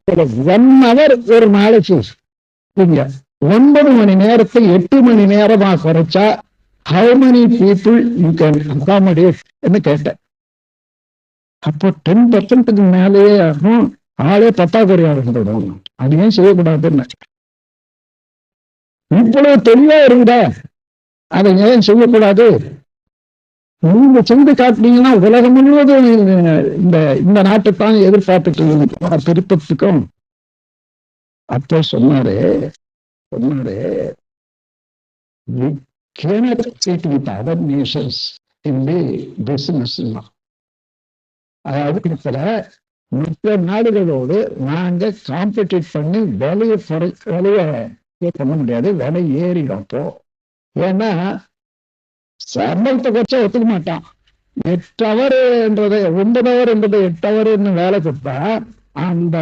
1 hour ஒரு நாளைக்கு நீங்க 9 மணி நேரத்தை 8 மணி நேரமா குறைச்சா how many people you can accommodate என்று கேட்டேன். அப்போ 10% மேலேயே ஆகும், ஆளே பத்தாக்குறையாளர்களும். அது ஏன் செய்யக்கூடாதுன்னு இவ்வளவு தெளிவா இருந்தா அதை ஏன் செய்யக்கூடாது? நீங்க சென்று காட்டினீங்கன்னா உலகம் முழுவதும் இந்த இந்த நாட்டைத்தான் எதிர்பார்த்துட்டு திருப்பத்துக்கும். அப்போ சொன்னாரு we cannot compete with other nations in the business. அதாவது மற்ற நாடுகளோடு நாங்க காம்படிட் பண்ணி விலையை பண்ண முடியாது, விலை ஏறிடும். அப்போ ஏன்னா சம்பளத்தை குறைச்சா ஒத்துக்க மாட்டான். 8 hour என்றதை 9 hour என்றதை 8 hour வேலை கொடுத்தா அந்த